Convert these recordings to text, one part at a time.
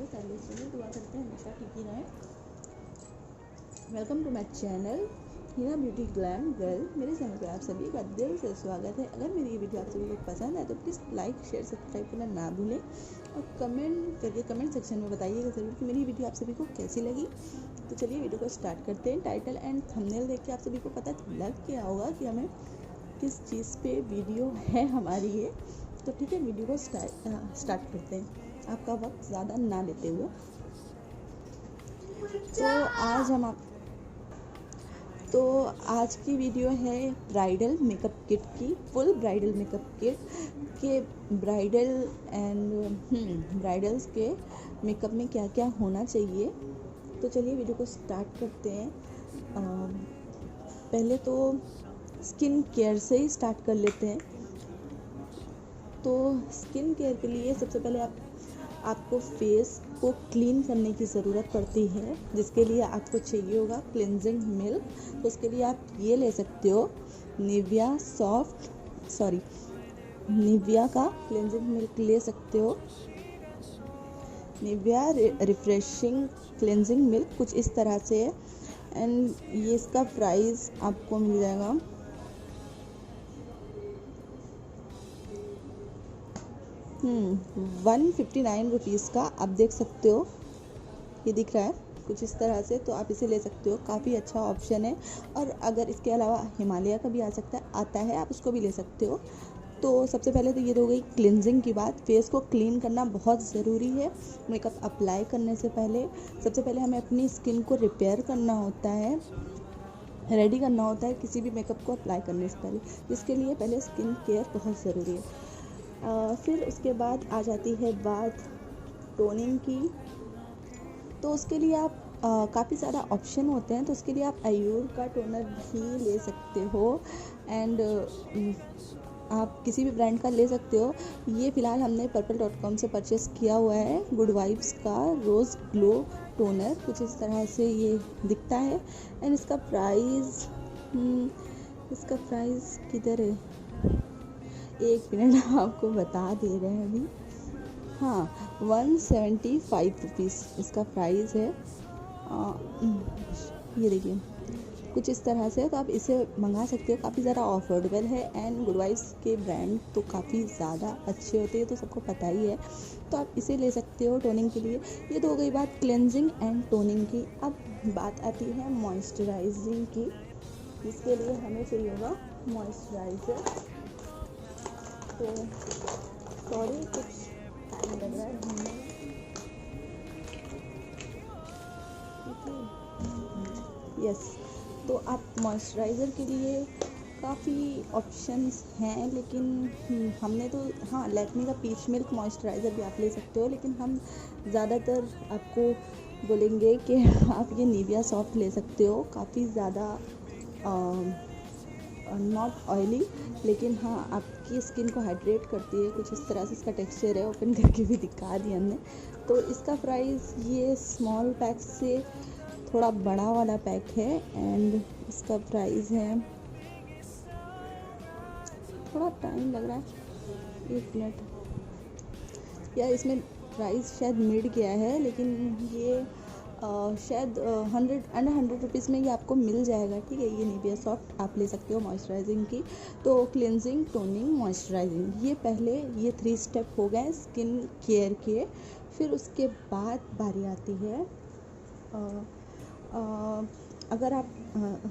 रहिए, सर्विस रहिए, दुआ करते हैं हमेशा ठीक ही रहें। Welcome to my channel Heena beauty glam girl. मेरे चैनल पर आप सभी का दिल से स्वागत है। अगर मेरी ये वीडियो आप सभी को पसंद है तो प्लीज़ लाइक शेयर सब्सक्राइब करना ना भूलें और कमेंट करके कमेंट सेक्शन में बताइएगा ज़रूर कि मेरी वीडियो आप सभी को कैसी लगी। तो चलिए वीडियो को स्टार्ट करते हैं। टाइटल एंड थंबनेल देख के आप सभी को पता लग गया होगा कि हमें किस चीज़ पे वीडियो है हमारी ये। तो ठीक है, वीडियो को स्टार्ट करते हैं आपका वक्त ज़्यादा ना लेते हुए। तो आज की वीडियो है ब्राइडल मेकअप किट की, फुल ब्राइडल मेकअप किट के ब्राइडल्स के मेकअप में क्या क्या होना चाहिए। तो चलिए वीडियो को स्टार्ट करते हैं। पहले तो स्किन केयर से ही स्टार्ट कर लेते हैं। तो स्किन केयर के लिए सबसे पहले आपको फेस को क्लीन करने की ज़रूरत पड़ती है, जिसके लिए आपको चाहिए होगा क्लिनजिंग मिल्क। तो उसके लिए आप ये ले सकते हो निविया का क्लिनजिंग मिल्क ले सकते हो। निविया रिफ्रेशिंग क्लिनजिंग मिल्क कुछ इस तरह से है एंड ये इसका प्राइस आपको मिल जाएगा 159 रुपीज़ का। आप देख सकते हो, ये दिख रहा है कुछ इस तरह से। तो आप इसे ले सकते हो, काफ़ी अच्छा ऑप्शन है। और अगर इसके अलावा हिमालय का भी आता है, आप उसको भी ले सकते हो। तो सबसे पहले तो ये हो गई क्लिनजिंग की बात। फेस को क्लीन करना बहुत ज़रूरी है। मेकअप अप्लाई करने से पहले सबसे पहले हमें अपनी स्किन को रिपेयर करना होता है, रेडी करना होता है किसी भी मेकअप को अप्लाई करने से पहले, जिसके लिए पहले स्किन केयर बहुत ज़रूरी है। फिर उसके बाद आ जाती है बात टोनिंग की। तो उसके लिए आप काफ़ी ज़्यादा ऑप्शन होते हैं। तो उसके लिए आप आयूर का टोनर भी ले सकते हो एंड आप किसी भी ब्रांड का ले सकते हो। ये फ़िलहाल हमने purple.com से परचेस किया हुआ है, गुड वाइब्स का रोज़ ग्लो टोनर। कुछ इस तरह से ये दिखता है एंड इसका प्राइस किधर है, एक मिनट आपको बता दे रहे हैं अभी। हाँ, 175 रुपीज़ इसका प्राइस है। ये देखिए कुछ इस तरह से। तो आप इसे मंगा सकते हो, काफ़ी ज़्यादा अफोर्डेबल है एंड गुड वाइब्स के ब्रांड तो काफ़ी ज़्यादा अच्छे होते हैं, तो सबको पता ही है। तो आप इसे ले सकते हो टोनिंग के लिए। ये तो हो गई बात क्लेंजिंग एंड टोनिंग की। अब बात आती है मॉइस्चराइजिंग की, जिसके लिए हमें चाहिए होगा मॉइस्चराइज़र। तो सॉरी कुछ टाइम लग रहा है यस। तो आप मॉइस्चराइज़र के लिए काफ़ी ऑप्शंस हैं, लेकिन हमने तो लैक्मे का पीच मिल्क मॉइस्चराइज़र भी आप ले सकते हो, लेकिन हम ज़्यादातर आपको बोलेंगे कि आप ये निविया सॉफ्ट ले सकते हो। काफ़ी ज़्यादा नॉट ऑयली, लेकिन आपकी स्किन को हाइड्रेट करती है। कुछ इस तरह से इसका टेक्सचर है, ओपन करके भी दिखा दिया हमने। तो इसका प्राइस ये स्मॉल पैक से थोड़ा बड़ा वाला पैक है एंड इसका प्राइस है, थोड़ा टाइम लग रहा है, एक मिनट यार, इसमें प्राइस शायद मिड गया है, लेकिन ये शायद 100 रुपीज़ में ये आपको मिल जाएगा। ठीक है, ये निविया सॉफ्ट आप ले सकते हो मॉइस्चराइजिंग की। तो क्लिनजिंग, टोनिंग, मॉइस्चराइजिंग, ये पहले 3 स्टेप हो गए स्किन केयर के। फिर उसके बाद बारी आती है अगर आप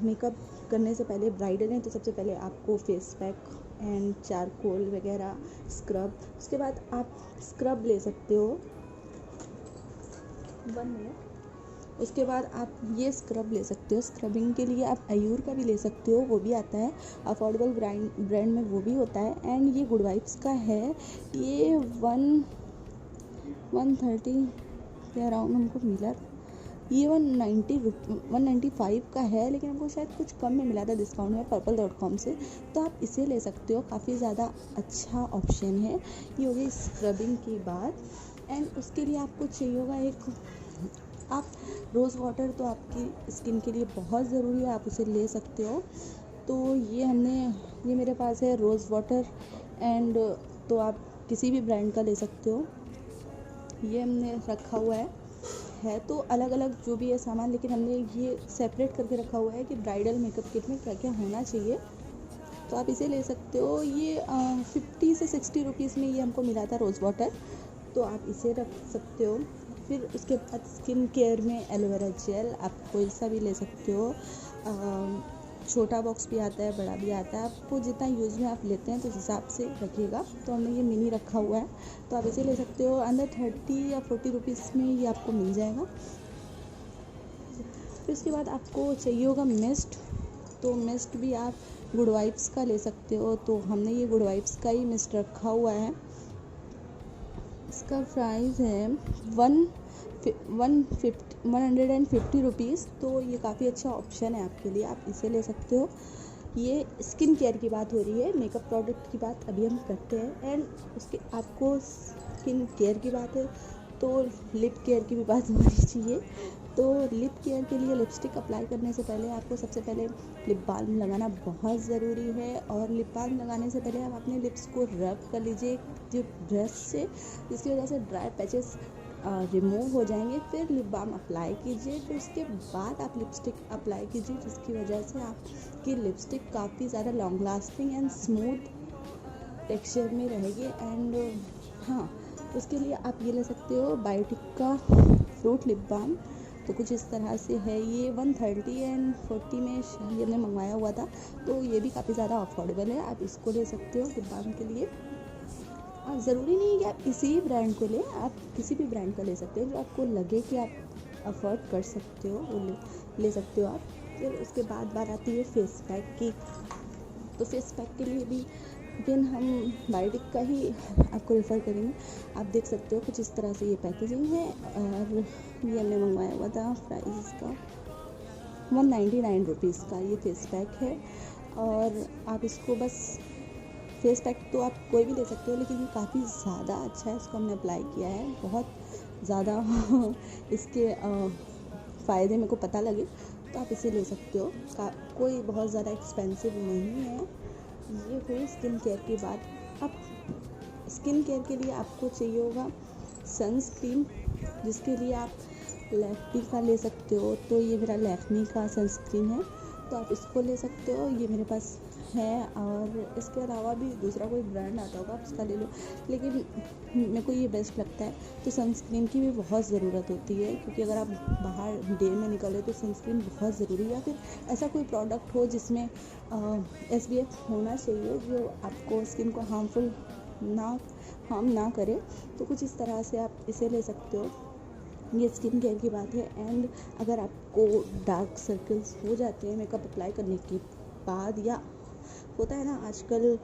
मेकअप करने से पहले ब्राइडल हैं तो सबसे पहले आपको फेस पैक एंड चारकोल वगैरह, स्क्रब, उसके बाद आप स्क्रब ले सकते हो। 1 मिनट। उसके बाद आप ये स्क्रब ले सकते हो। स्क्रबिंग के लिए आप आयूर का भी ले सकते हो, वो भी आता है अफोर्डेबल ब्रांड में, वो भी होता है एंड ये गुड वाइब्स का है। ये 130 के अराउंड हमको मिला था। ये 195 का है, लेकिन हमको शायद कुछ कम में मिला था डिस्काउंट में purple.com से। तो आप इसे ले सकते हो, काफ़ी ज़्यादा अच्छा ऑप्शन है। ये हो गई स्क्रबिंग की बात एंड उसके लिए आपको चाहिए होगा आप रोज़ वाटर, तो आपकी स्किन के लिए बहुत ज़रूरी है, आप उसे ले सकते हो। तो ये मेरे पास है रोज़ वाटर एंड तो आप किसी भी ब्रांड का ले सकते हो। ये हमने रखा हुआ है तो अलग अलग जो भी है सामान, लेकिन हमने ये सेपरेट करके रखा हुआ है कि ब्राइडल मेकअप किट में क्या क्या होना चाहिए। तो आप इसे ले सकते हो। ये 50 से 60 रुपीज़ में ये हमको मिला था रोज़ वाटर, तो आप इसे रख सकते हो। फिर उसके बाद स्किन केयर में एलोवेरा जेल आप कोई सा भी ले सकते हो। छोटा बॉक्स भी आता है, बड़ा भी आता है, आपको जितना यूज़ में आप लेते हैं तो उस हिसाब से रखिएगा। तो हमने ये मिनी रखा हुआ है, तो आप इसे ले सकते हो। अंदर 30 या 40 रुपीज़ में ये आपको मिल जाएगा। फिर उसके बाद आपको चाहिए होगा मिस्ट, तो मिस्ट भी आप गुड वाइब्स का ले सकते हो। तो हमने ये गुड वाइब्स का ही मिस्ट रखा हुआ है। इसका प्राइस है 150 रुपीज़। तो ये काफ़ी अच्छा ऑप्शन है आपके लिए, आप इसे ले सकते हो। ये स्किन केयर की बात हो रही है, मेकअप प्रोडक्ट की बात अभी हम करते हैं। एंड उसके आपको स्किन केयर की बात है तो लिप केयर की भी बात होनी चाहिए। तो लिप केयर के लिए लिपस्टिक अप्लाई करने से पहले आपको सबसे पहले लिप बाल्म लगाना बहुत ज़रूरी है। और लिप बाल्म लगाने से पहले आप अपने लिप्स को रब कर लीजिए जो ब्रश से, जिसकी वजह से ड्राई पैचेस रिमूव हो जाएंगे। फिर लिप बाल्म अप्लाई कीजिए, फिर उसके बाद आप लिपस्टिक अप्लाई कीजिए, जिसकी वजह से आपकी लिपस्टिक काफ़ी ज़्यादा long lasting and smooth texture में रहेगी। एंड हाँ, उसके लिए आप ये ले सकते हो बायोटिक का फ्रूट लिप बाल्म। तो कुछ इस तरह से है, ये 130 एंड 40 में ये हमने मंगवाया हुआ था, तो ये भी काफ़ी ज़्यादा अफोर्डेबल है। आप इसको ले सकते हो लिप बाल्म के लिए। और ज़रूरी नहीं है कि आप इसी ब्रांड को लें, आप किसी भी ब्रांड का ले सकते हो जो आपको लगे कि आप अफोर्ड कर सकते हो, वो ले सकते हो आप। फिर उसके बाद बात आती है फेस पैक की। तो फेस पैक के लिए भी अगेन हम बायोटिक का ही आपको रेफ़र करेंगे। आप देख सकते हो कुछ इस तरह से ये पैकेजिंग है। और ये हमने मंगवाया हुआ था, प्राइस इसका 199 रुपीज़ का ये फेस पैक है। और आप इसको बस फेस पैक तो आप कोई भी ले सकते हो, लेकिन ये काफ़ी ज़्यादा अच्छा है। इसको हमने अप्लाई किया है, बहुत ज़्यादा इसके फ़ायदे मेरे को पता लगे, तो आप इसे ले सकते हो। कोई बहुत ज़्यादा एक्सपेंसिव नहीं है। ये हुई स्किन केयर की बात। अब स्किन केयर के लिए आपको चाहिए होगा सनस्क्रीन, जिसके लिए आप लैक्मी का ले सकते हो। तो ये मेरा लैक्मी का सनस्क्रीन है, तो आप इसको ले सकते हो, ये मेरे पास है। और इसके अलावा भी दूसरा कोई ब्रांड आता होगा, आप उसका ले लो, लेकिन मेरे को ये बेस्ट लगता है। तो सनस्क्रीन की भी बहुत ज़रूरत होती है, क्योंकि अगर आप बाहर डे में निकले तो सनस्क्रीन बहुत ज़रूरी है। या फिर ऐसा कोई प्रोडक्ट हो जिसमें SPF होना चाहिए, जो आपको स्किन को हार्म ना करे, तो कुछ इस तरह से आप इसे ले सकते हो। ये स्किन केयर की बात है। एंड अगर आपको डार्क सर्कल्स हो जाते हैं मेकअप अप्लाई करने के बाद, या होता है ना आजकल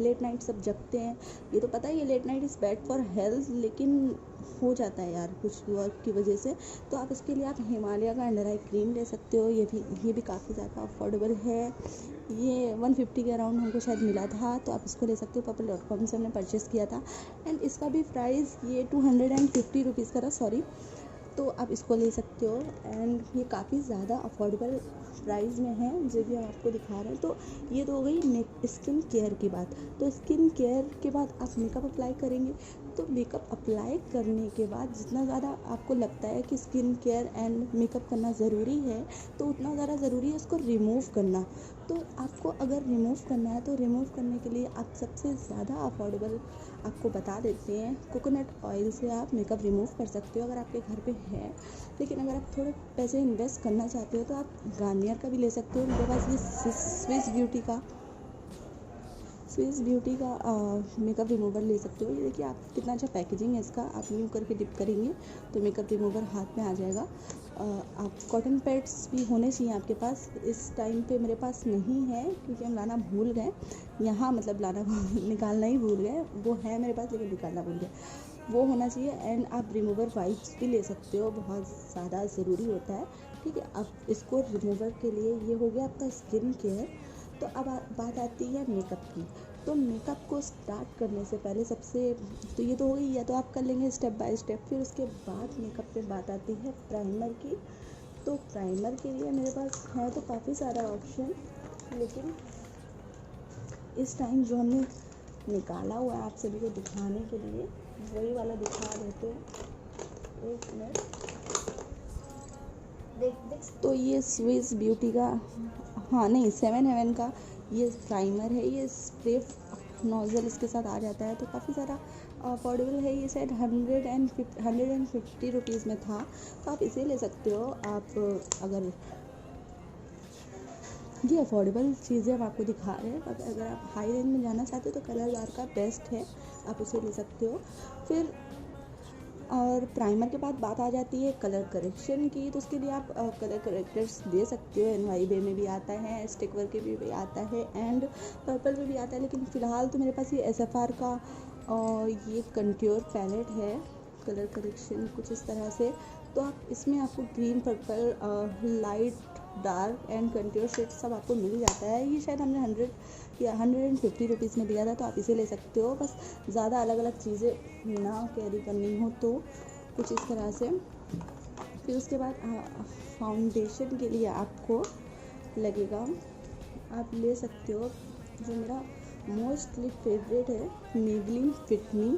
लेट नाइट सब जगते हैं, ये तो पता ही है late night is bad for health, लेकिन हो जाता है यार कुछ वर्क की वजह से। तो आप इसके लिए आप हिमालय का अंडर आई क्रीम ले सकते हो। ये भी काफ़ी ज़्यादा अफोर्डेबल है। ये 150 के अराउंड हमको शायद मिला था, तो आप इसको ले सकते हो। purple.com से हमने परचेज़ किया था। एंड इसका भी प्राइस ये 250 रुपीज़ का था, सॉरी। तो आप इसको ले सकते हो। एंड ये काफ़ी ज़्यादा अफोर्डेबल प्राइस में है, जो भी हम आपको दिखा रहे हैं। तो ये तो हो गई स्किन केयर की बात। तो स्किन केयर के बाद आप मेकअप अप्लाई करेंगे। तो मेकअप अप्लाई करने के बाद जितना ज़्यादा आपको लगता है कि स्किन केयर एंड मेकअप करना ज़रूरी है, तो उतना ज़्यादा ज़रूरी है उसको रिमूव करना। तो आपको अगर रिमूव करना है, तो रिमूव करने के लिए आप सबसे ज़्यादा अफोर्डेबल आपको बता देते हैं, कोकोनट ऑयल से आप मेकअप रिमूव कर सकते हो अगर आपके घर पे है। लेकिन अगर आप थोड़े पैसे इन्वेस्ट करना चाहते हो, तो आप गार्नियर का भी ले सकते हो। मेरे पास ये स्विस ब्यूटी का मेकअप रिमूवर ले सकते हो। ये देखिए आप कितना अच्छा पैकेजिंग है इसका। आप यूँ करके डिप करेंगे तो मेकअप रिमूवर हाथ में आ जाएगा। आप कॉटन पैड्स भी होने चाहिए आपके पास। इस टाइम पे मेरे पास नहीं है, क्योंकि हम लाना भूल गए यहाँ, मतलब निकालना ही भूल गए। वो है मेरे पास, लेकिन निकालना भूल गए, वो होना चाहिए। एंड आप रिमूवर वाइप्स भी ले सकते हो, बहुत ज़्यादा ज़रूरी होता है। ठीक है, अब इसको रिमूवर के लिए ये हो गया आपका स्किन केयर। तो अब बात आती है मेकअप की। तो मेकअप को स्टार्ट करने से पहले तो ये तो हो गई, या तो आप कर लेंगे स्टेप बाय स्टेप। फिर उसके बाद मेकअप पे बात आती है प्राइमर की। तो प्राइमर के लिए मेरे पास है तो काफ़ी सारा ऑप्शन, लेकिन इस टाइम जो हमने निकाला हुआ है आप सभी को दिखाने के लिए, वही वाला दिखा देते हैं, एक मिनट। देख तो ये स्विस ब्यूटी का, हाँ नहीं, 7 हेवन का ये प्राइमर है। ये स्प्रे नोज़ल इसके साथ आ जाता है, तो काफ़ी ज़्यादा अफोर्डेबल है। ये शायद 150 रुपीज़ में था, तो आप इसे ले सकते हो। आप अगर ये अफोर्डेबल चीज़ें हम आपको दिखा रहे हैं, अगर आप हाई रेंज में जाना चाहते हो तो कलर बार का बेस्ट है, आप उसे ले सकते हो। फिर और प्राइमर के बाद बात आ जाती है कलर करेक्शन की, तो उसके लिए आप कलर करेक्टर्स दे सकते हो। NYBE में भी आता है, स्टिक वर्क के भी आता है, एंड पर्पल में भी आता है। लेकिन फ़िलहाल तो मेरे पास ये SFR का ये कंट्योर पैलेट है, कलर करेक्शन कुछ इस तरह से। तो आप इसमें आपको green, purple, light, dark and contour shade सब आपको मिल जाता है। ये शायद हमने 100 या 150 रुपीज़ में दिया था, तो आप इसे ले सकते हो। बस ज़्यादा अलग अलग चीज़ें ना कैरी करनी हो तो कुछ इस तरह से। फिर उसके बाद फाउंडेशन के लिए आपको लगेगा, आप ले सकते हो जो मेरा मोस्टली फेवरेट है, मेबेलिन फिट मी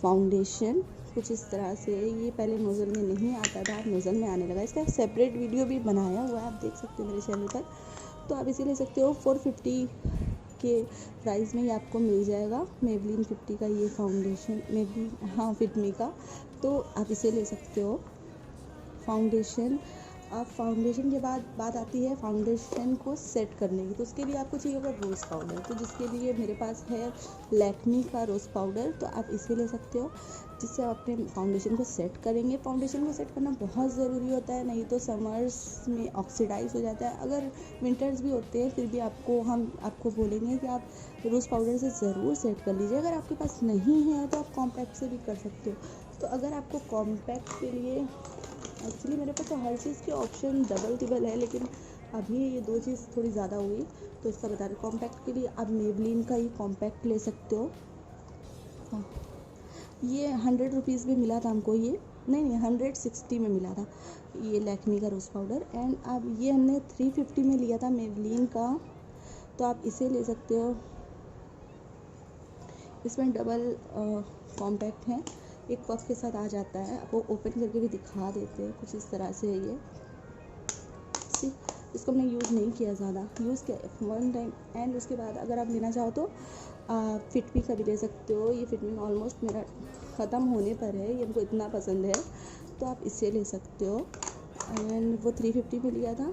फाउंडेशन। कुछ इस तरह से, ये पहले नोज़ल में नहीं आता था, अब नोज़ल में आने लगा। इसका सेपरेट वीडियो भी बनाया हुआ है, आप देख सकते हो मेरे चैनल पर। तो आप इसे ले सकते हो। 450 के प्राइस में ये आपको मिल जाएगा, मेबेलिन 50 का ये फाउंडेशन, मेबेलिन हाँ फिट मी का। तो आप इसे ले सकते हो। फाउंडेशन, अब फाउंडेशन के बाद बात आती है फाउंडेशन को सेट करने की, तो उसके लिए आपको चाहिए होगा रोज़ पाउडर। तो जिसके लिए मेरे पास है लैक्मी का रोज़ पाउडर, तो आप इसे ले सकते हो, जिससे आप अपने फाउंडेशन को सेट करेंगे। फाउंडेशन को सेट करना बहुत ज़रूरी होता है, नहीं तो समर्स में ऑक्सीडाइज हो जाता है। अगर विंटर्स भी होते हैं फिर भी हम आपको बोलेंगे कि आप रोज़ पाउडर से ज़रूर सेट कर लीजिए। अगर आपके पास नहीं है तो आप कॉम्पैक्ट से भी कर सकते हो। तो अगर आपको कॉम्पैक्ट के लिए, एक्चुअली मेरे पास तो हर चीज़ के ऑप्शन डबल टिबल है, लेकिन अभी ये 2 चीज़ थोड़ी ज़्यादा हुई तो इसका बता रहे। कॉम्पैक्ट के लिए आप मेबेलिन का ही कॉम्पैक्ट ले सकते हो। हाँ, ये 100 रुपीज़ में मिला था हमको, ये नहीं 160 में मिला था ये लैक्मी का रोज़ पाउडर। एंड अब ये हमने 350 में लिया था मेबेलिन का, तो आप इसे ले सकते हो। इसमें डबल कॉम्पैक्ट है, एक पफ के साथ आ जाता है। आपको ओपन करके भी दिखा देते हैं, कुछ इस तरह से है ये। इसको हमने यूज़ नहीं किया, ज़्यादा यूज़ किया 1 टाइम। एंड उसके बाद अगर आप लेना चाहो तो फिट मी का भी ले सकते हो। ये फिट मी ऑलमोस्ट मेरा ख़त्म होने पर है, ये हमको इतना पसंद है, तो आप इसे ले सकते हो। एंड वो 350 में लिया था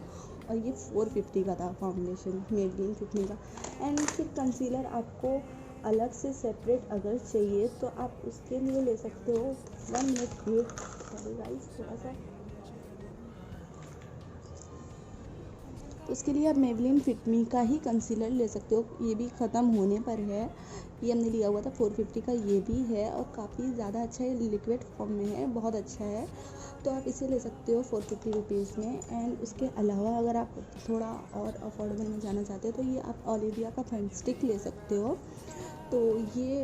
और ये 450 का था फाउंडेशन मेबेलिन फिट मी का। एंड फिर कंसीलर आपको अलग से सेपरेट अगर चाहिए तो आप उसके लिए ले सकते हो। 1 मिनट वेट, सॉरी गाइस, थोड़ा सा। तो उसके लिए आप मेबेलिन फिट मी का ही कंसीलर ले सकते हो, ये भी ख़त्म होने पर है। ये हमने लिया हुआ था 450 का, ये भी है और काफ़ी ज़्यादा अच्छा है, लिक्विड फॉर्म में है, बहुत अच्छा है। तो आप इसे ले सकते हो 450 रुपीज़ में। एंड उसके अलावा अगर आप थोड़ा और अफोर्डेबल में जाना चाहते हो तो ये आप ओलिविया का फन स्टिक ले सकते हो। तो ये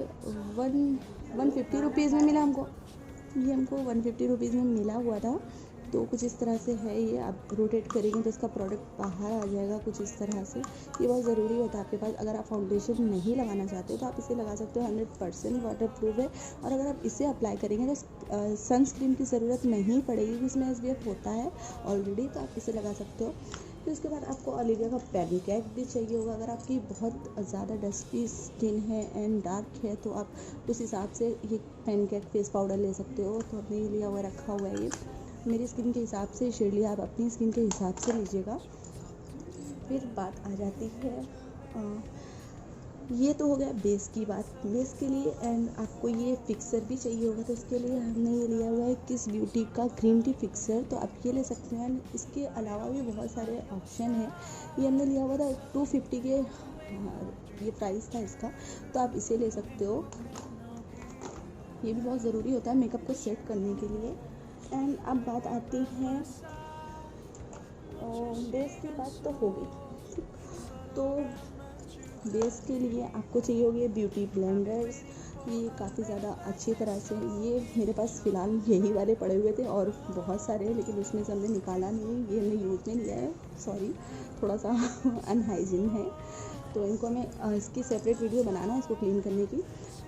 150 रुपीज़ में मिला हमको, ये हमको 150 रुपीज़ में मिला हुआ था। तो कुछ इस तरह से है ये, आप रोटेट करेंगे तो इसका प्रोडक्ट बाहर आ जाएगा कुछ इस तरह से। ये बहुत ज़रूरी होता है आपके पास। अगर आप फाउंडेशन नहीं लगाना चाहते तो आप इसे लगा सकते हो, 100% वाटरप्रूफ है। और अगर आप इसे अप्लाई करेंगे तो सनस्क्रीन की ज़रूरत नहीं पड़ेगी, क्योंकि इसमें SPF होता है ऑलरेडी, तो आप इसे लगा सकते हो। फिर उसके बाद आपको ओलिविया का पैनकेक भी चाहिए होगा। अगर आपकी बहुत ज़्यादा डस्टी स्किन है एंड डार्क है तो आप उस हिसाब से ये पैनकेक फेस पाउडर ले सकते हो। तो हमने ये लिया हुआ रखा हुआ है, ये मेरी स्किन के हिसाब से शेड लिया, आप अपनी स्किन के हिसाब से लीजिएगा। फिर बात आ जाती है ये तो हो गया बेस की बात, बेस के लिए। एंड आपको ये फिक्सर भी चाहिए होगा, तो इसके लिए हमने ये लिया हुआ है किस ब्यूटी का ग्रीन टी फिक्सर, तो आप ये ले सकते हैं। इसके अलावा भी बहुत सारे ऑप्शन हैं। ये हमने लिया हुआ था 250 के, ये प्राइस था इसका, तो आप इसे ले सकते हो। ये भी बहुत ज़रूरी होता है मेकअप को सेट करने के लिए। एंड अब बात आती है बेस की बात तो हो गई। तो बेस के लिए आपको चाहिए होगी ब्यूटी ब्लेंडर्स, ये काफ़ी ज़्यादा अच्छी तरह से, ये मेरे पास फ़िलहाल यही वाले पड़े हुए थे और बहुत सारे हैं, लेकिन उसमें से हमने निकाला नहीं, ये हमने यूज़ में लिया है, सॉरी थोड़ा सा अनहाइजीन है। तो इनको हमें इसकी सेपरेट वीडियो बनाना है इसको क्लीन करने की।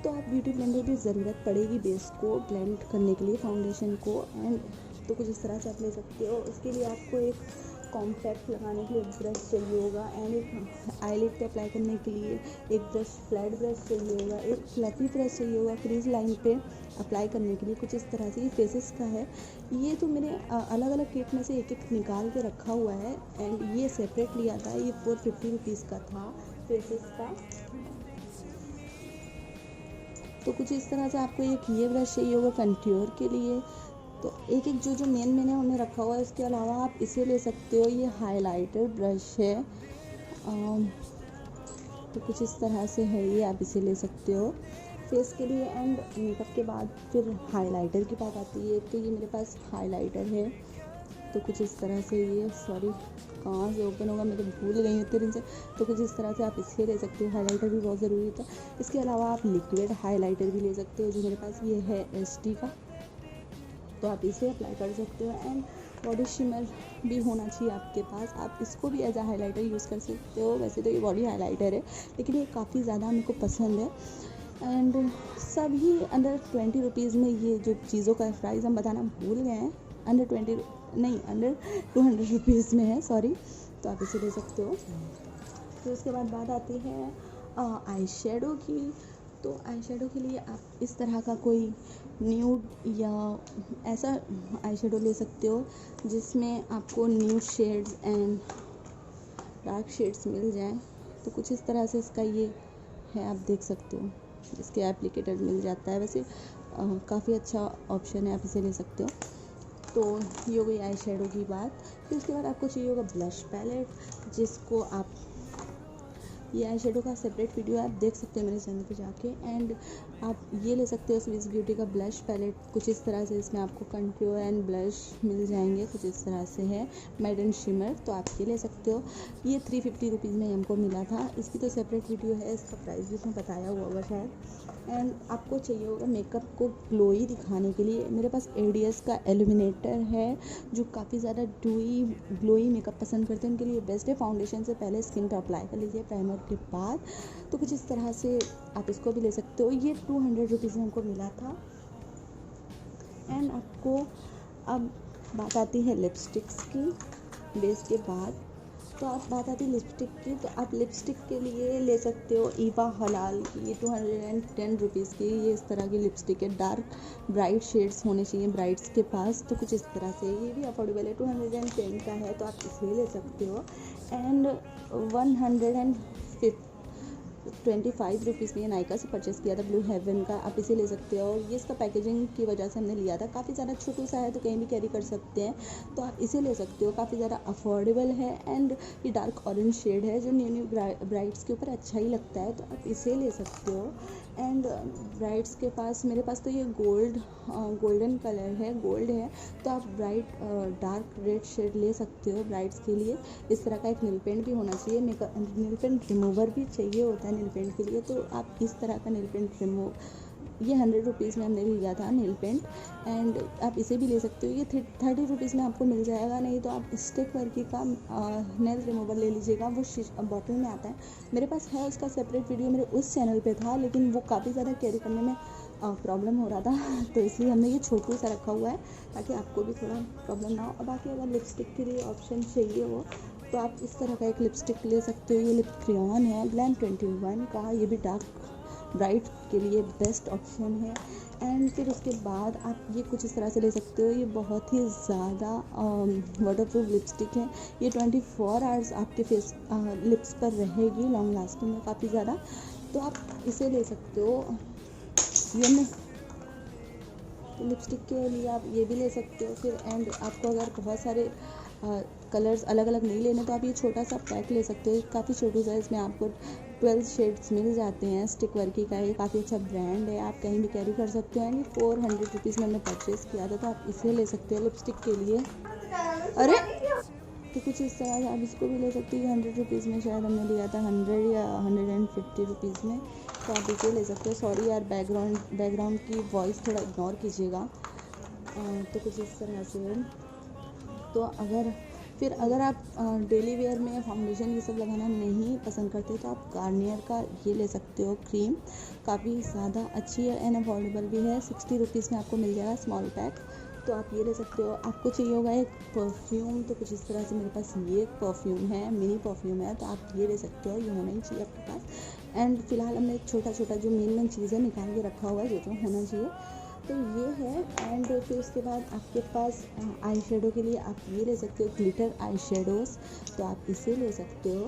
तो आप ब्यूटी ब्लेंडर की ज़रूरत पड़ेगी बेस को ब्लेंड करने के लिए, फाउंडेशन को। एंड तो कुछ इस तरह से आप ले सकते हो। उसके लिए आपको एक कॉम्पैक्ट लगाने के लिए ब्रश चाहिए होगा, एंड एक आईलिड पे अप्लाई करने के लिए एक ब्रश, फ्लैट ब्रश चाहिए होगा, एक फ्लफी ब्रश चाहिए होगा क्रीज लाइन पे अप्लाई करने के लिए। कुछ इस तरह से ये फेसेस का है। ये तो मैंने अलग अलग किट में से एक एक निकाल के रखा हुआ है, एंड ये सेपरेट लिया था। ये 450 रुपीज़ का था फेसेस का। तो कुछ इस तरह से आपको एक ये ब्रश चाहिए होगा कंट्योर के लिए। तो एक एक जो मेन मैंने उन्हें रखा हुआ है। इसके अलावा आप इसे ले सकते हो, ये हाइलाइटर ब्रश है। तो कुछ इस तरह से है ये, आप इसे ले सकते हो फेस के लिए। एंड मेकअप के बाद फिर हाइलाइटर की बात आती है। तो ये मेरे पास हाइलाइटर है। तो कुछ इस तरह से ये, सॉरी कहाँ से ओपन होगा, मैं तो भूल गई हूँ इतने दिन से। तो कुछ इस तरह से आप इसे ले सकते हो। हाइलाइटर भी बहुत ज़रूरी था। इसके अलावा आप लिक्विड हाइलाइटर भी ले सकते हो, जो मेरे पास ये है SD का। तो आप इसे अप्लाई कर सकते हो। एंड बॉडी शिमर भी होना चाहिए आपके पास। आप इसको भी एज अ हाइलाइटर यूज़ कर सकते हो। वैसे तो ये बॉडी हाइलाइटर है, लेकिन ये काफ़ी ज़्यादा मेरे को पसंद है। एंड सभी अंडर 20 रुपीज़ में, ये जो चीज़ों का प्राइस हम बताना भूल गए हैं, अंडर 200 रुपीज़ में है, सॉरी। तो आप इसे ले सकते हो। तो उसके बाद बात आती है आई शेडो की। तो आई शेडो के लिए आप इस तरह का कोई न्यूड या ऐसा आई शेडो ले सकते हो जिसमें आपको nude shades and dark shades मिल जाएं। तो कुछ इस तरह से इसका ये है, आप देख सकते हो। इसके एप्लीकेटर मिल जाता है। वैसे काफ़ी अच्छा ऑप्शन है, आप इसे ले सकते हो। तो ये हो गई आई शेडो की बात। फिर उसके बाद आपको चाहिए होगा ब्लश पैलेट, जिसको आप, ये आई शेडो का सेपरेट वीडियो आप देख सकते हैं मेरे चैनल पे जाके। एंड आप ये ले सकते हो स्विस ब्यूटी का ब्लश पैलेट। कुछ इस तरह से इसमें आपको कंट्योर एंड ब्लश मिल जाएंगे। कुछ इस तरह से है मैट एंड शिमर। तो आप ये ले सकते हो। ये 350 रुपीज़ में हमको मिला था। इसकी तो सेपरेट वीडियो है, इसका प्राइस भी उसमें बताया हुआ होगा शायद। एंड आपको चाहिए होगा मेकअप को ग्लोई दिखाने के लिए, मेरे पास ADS का इल्यूमिनेटर है, जो काफ़ी ज़्यादा ड्यूई ग्लोई मेकअप पसंद करते हैं उनके लिए बेस्ट है। फाउंडेशन से पहले स्किन पे अप्लाई कर लीजिए, प्राइमर के बाद। तो कुछ इस तरह से आप इसको भी ले सकते हो। ये 200 रुपीज़ में हमको मिला था। एंड आपको अब बात आती है लिपस्टिक्स की बेस के बाद। तो आप बात आती है लिपस्टिक की। तो आप लिपस्टिक के लिए ले सकते हो ईवा हलाल की, 210 रुपीज़ की। ये इस तरह की लिपस्टिक है, डार्क ब्राइट शेड्स होने चाहिए ब्राइट्स के पास। तो कुछ इस तरह से ये भी अफोर्डेबल है, 210 का है। तो आप इसे ले सकते हो। एंड 125 रुपीज़ में नायका से परचेस किया था ब्लू हेवन का। आप इसे ले सकते हो। ये इसका पैकेजिंग की वजह से हमने लिया था, काफ़ी ज़्यादा छोटू सा है तो कहीं भी कैरी कर सकते हैं। तो आप इसे ले सकते हो, काफ़ी ज़्यादा अफोर्डेबल है। एंड ये डार्क ऑरेंज शेड है, जो न्यू ब्राइट्स के ऊपर अच्छा ही लगता है। तो आप इसे ले सकते हो। एंड ब्राइट्स के पास, मेरे पास तो ये गोल्डन कलर है, गोल्ड है। तो आप ब्राइट डार्क रेड शेड ले सकते हो ब्राइट्स के लिए। इस तरह का एक नील पेंट भी होना चाहिए। नील पेंट रिमूवर भी चाहिए होता है नील पेंट के लिए। तो आप इस तरह का नील पेंट ये 100 रुपीज़ में हमने लिया था नील पेंट। एंड आप इसे भी ले सकते हो। ये 30 रुपीज़ में आपको मिल जाएगा। नहीं तो आप स्टिक वर्की का नेल रिमूवर ले लीजिएगा, वो बॉटल में आता है। मेरे पास है, उसका सेपरेट वीडियो मेरे उस चैनल पे था, लेकिन वो काफ़ी ज़्यादा कैरी करने में प्रॉब्लम हो रहा था। तो इसलिए हमने ये छोटू सा रखा हुआ है, ताकि आपको भी थोड़ा प्रॉब्लम ना हो। और बाकी अगर लिपस्टिक के लिए ऑप्शन चाहिए हो तो आप इस तरह का एक लिपस्टिक ले सकते हो। ये लिप क्रेयॉन है ग्लैम 21 का। ये भी डार्क ब्राइट के लिए बेस्ट ऑप्शन है। एंड फिर उसके बाद आप ये कुछ इस तरह से ले सकते हो। ये बहुत ही ज़्यादा वाटरप्रूफ लिपस्टिक है। ये 24 आवर्स आपके लिप्स पर रहेगी, लॉन्ग लास्टिंग है काफ़ी ज़्यादा। तो आप इसे ले सकते हो। ये मैं लिपस्टिक के लिए आप ये भी ले सकते हो। फिर एंड आपको अगर बहुत सारे कलर्स अलग अलग नहीं लेने, तो आप ये छोटा सा पैक ले सकते हो। काफ़ी छोटी साइज़ में आपको 12 शेड्स मिल जाते हैं। स्टिक वर्की का ये काफ़ी अच्छा ब्रांड है, आप कहीं भी कैरी कर सकते हो। एंड 400 रुपीज़ में हमने परचेज़ किया था। तो आप इसे ले सकते हो लिपस्टिक के लिए। अरे तो कुछ इस तरह से आप इसको भी ले सकते हो। 100 रुपीज़ में शायद हमने लिया था, 100 या 150 रुपीज़ में। तो आप इसे ले सकते हो। सॉरी यार, बैकग्राउंड की वॉइस थोड़ा इग्नोर कीजिएगा। तो कुछ इस तरह से। तो अगर फिर अगर आप डेली वेयर में फाउंडेशन ये सब लगाना नहीं पसंद करते तो आप गार्नियर का ये ले सकते हो क्रीम, काफ़ी ज़्यादा अच्छी है एंड अफोर्डेबल भी है। 60 रुपीज़ में आपको मिल जाएगा स्मॉल पैक, तो आप ये ले सकते हो। आपको चाहिए होगा एक परफ्यूम, तो कुछ इस तरह से मेरे पास ये एक परफ्यूम है, मिनी परफ्यूम है, तो आप ये ले सकते हो, ये होना ही चाहिए आपके पास। एंड फिलहाल हमने छोटा छोटा जो मेन चीज़ें निकाल के रखा हुआ है जो होना चाहिए, तो ये है। एंड फिर उसके बाद आपके पास आई शेडो के लिए आप ये ले सकते हो, ग्लिटर आई शेडोज़, तो आप इसे ले सकते हो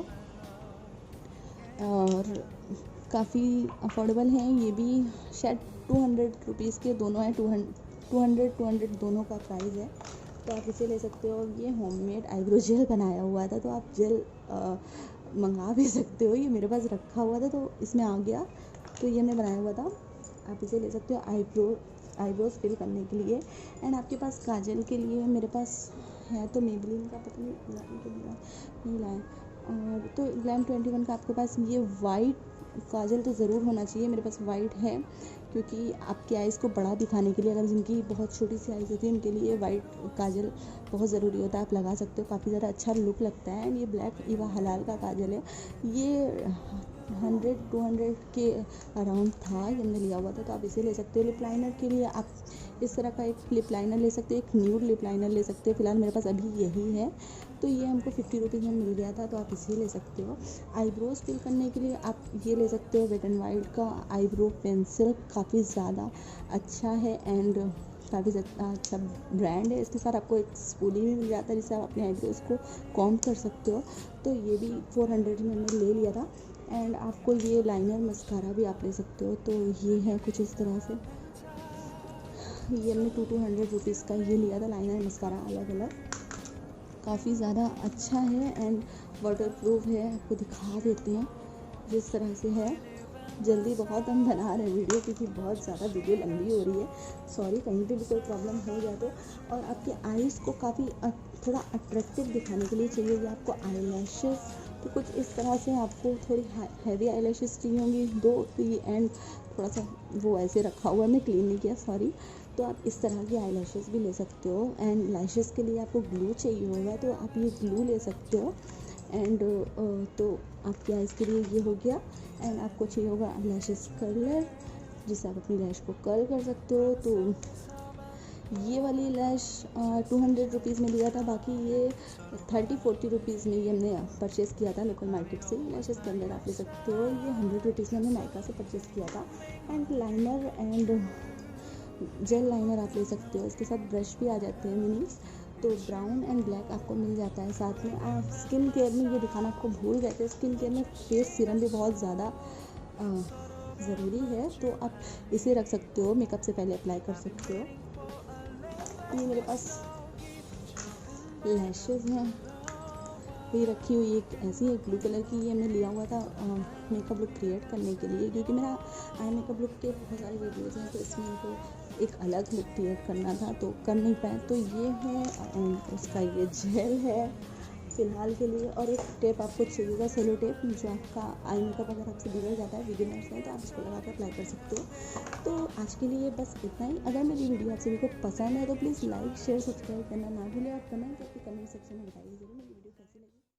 और काफ़ी अफोर्डेबल हैं ये भी, शायद 200 रुपीज़ के दोनों हैं, 200 दोनों का प्राइस है, तो आप इसे ले सकते हो। ये होममेड आईब्रो जेल बनाया हुआ था, तो आप जेल मंगा भी सकते हो, ये मेरे पास रखा हुआ था तो इसमें आ गया, तो ये मैं बनाया हुआ था, आप इसे ले सकते हो आईब्रोज फिल करने के लिए। एंड आपके पास काजल के लिए मेरे पास है, तो मेबलिन का पता नहीं लाए, और तो ग्लैम 21 का आपके पास ये वाइट काजल तो ज़रूर होना चाहिए, मेरे पास वाइट है, क्योंकि आपकी आइज़ को बड़ा दिखाने के लिए, अगर जिनकी बहुत छोटी सी आइज़ होती है उनके लिए वाइट काजल बहुत ज़रूरी होता है, आप लगा सकते हो, काफ़ी ज़्यादा अच्छा लुक लगता है। एंड ये ब्लैक ईवा हलाल का काजल है, ये 100-200 के अराउंड था, ये हमने लिया हुआ था, तो आप इसे ले सकते हो। लिप लाइनर के लिए आप इस तरह का एक लिप लाइनर ले सकते हो, एक न्यूड लिप लाइनर ले सकते हो, फिलहाल मेरे पास अभी यही है, तो ये हमको 50 रुपीज़ में मिल गया था, तो आप इसे ले सकते हो। आईब्रोज फिल करने के लिए आप ये ले सकते हो, वेट एंड वाइल्ड का आईब्रो पेंसिल, काफ़ी ज़्यादा अच्छा है एंड काफ़ी अच्छा ब्रांड है। इसके साथ आपको एक स्पूली भी मिल जाता है जिससे आप अपने आईब्रोज को कॉम्ब कर सकते हो, तो ये भी 400 में मैंने ले लिया था। एंड आपको ये लाइनर मस्कारा भी आप ले सकते हो, तो ये है कुछ इस तरह से, ये हमने 200 रुपीज़ का ये लिया था, लाइनर मस्कारा अलग अलग, काफ़ी ज़्यादा अच्छा है एंड वाटर प्रूफ है। आपको दिखा देते हैं जिस तरह से है, जल्दी बहुत हम बना रहे हैं वीडियो क्योंकि बहुत ज़्यादा वीडियो लंबी हो रही है, सॉरी कहीं पे भी कोई प्रॉब्लम हो जाए तो। और आपके आईज़ को काफ़ी थोड़ा अट्रैक्टिव दिखाने के लिए चाहिए होगी आपको आई लैशेज़, तो कुछ इस तरह से आपको थोड़ी हैवी आई लैशेज़ चाहिए होंगी दो, तो ये एंड थोड़ा सा वो ऐसे रखा हुआ है, मैं क्लीन नहीं किया सॉरी, तो आप इस तरह की आई लैशेज़ भी ले सकते हो। एंड लैशेज़ के लिए आपको ग्लू चाहिए होगा, तो आप ये ग्लू ले सकते हो। एंड तो आपकी आइज़ के लिए ये हो गया। एंड आपको चाहिए होगा लैशेस कर्लर, जिससे आप अपनी लैश को कर्ल कर सकते हो, तो ये वाली लैश 200 रुपीज़ में लिया था, बाकी ये 30-40 रुपीज़ में ये हमने परचेज़ किया था लोकल मार्केट से। लैशेस कर्लर आप ले सकते हो, ये 100 रुपीज़ में हमने नायका से परचेज़ किया था। And liner and jail liner आप ले सकते हो, इसके साथ ब्रश भी आ जाते हैं मिनीस, तो ब्राउन एंड ब्लैक आपको मिल जाता है साथ में। आप स्किन केयर में ये दिखाना आपको भूल गए थे, स्किन केयर में फेस सीरम भी बहुत ज़्यादा ज़रूरी है, तो आप इसे रख सकते हो, मेकअप से पहले अप्लाई कर सकते हो। ये मेरे पास लैशेज़ हैं, ये रखी हुई एक ऐसी है ब्लू कलर की, ये हमने लिया हुआ था मेकअप लुक क्रिएट करने के लिए, क्योंकि मेरा आई मेकअप लुक के बहुत सारे वीडियोज़ हैं, तो इसमें इनको एक अलग लुक क्रिएट करना था तो कर नहीं पाए, तो ये है एंड उसका ये जेल है फ़िलहाल के लिए। और एक टेप आपको चाहिएगा, सेलो टेप, जो आपका आई मेकअप अगर आपसे बिगड़ जाता है, बिगिनर्स हैं, तो आप इसको लगा कर अप्लाई कर सकते हो। तो आज के लिए बस इतना ही। अगर मेरी वीडियो आप सभी को पसंद है तो प्लीज़ लाइक शेयर सब्सक्राइब करना ना भूलें, और कमेंट करके कमेंट सेक्शन में बताइए ज़रूर।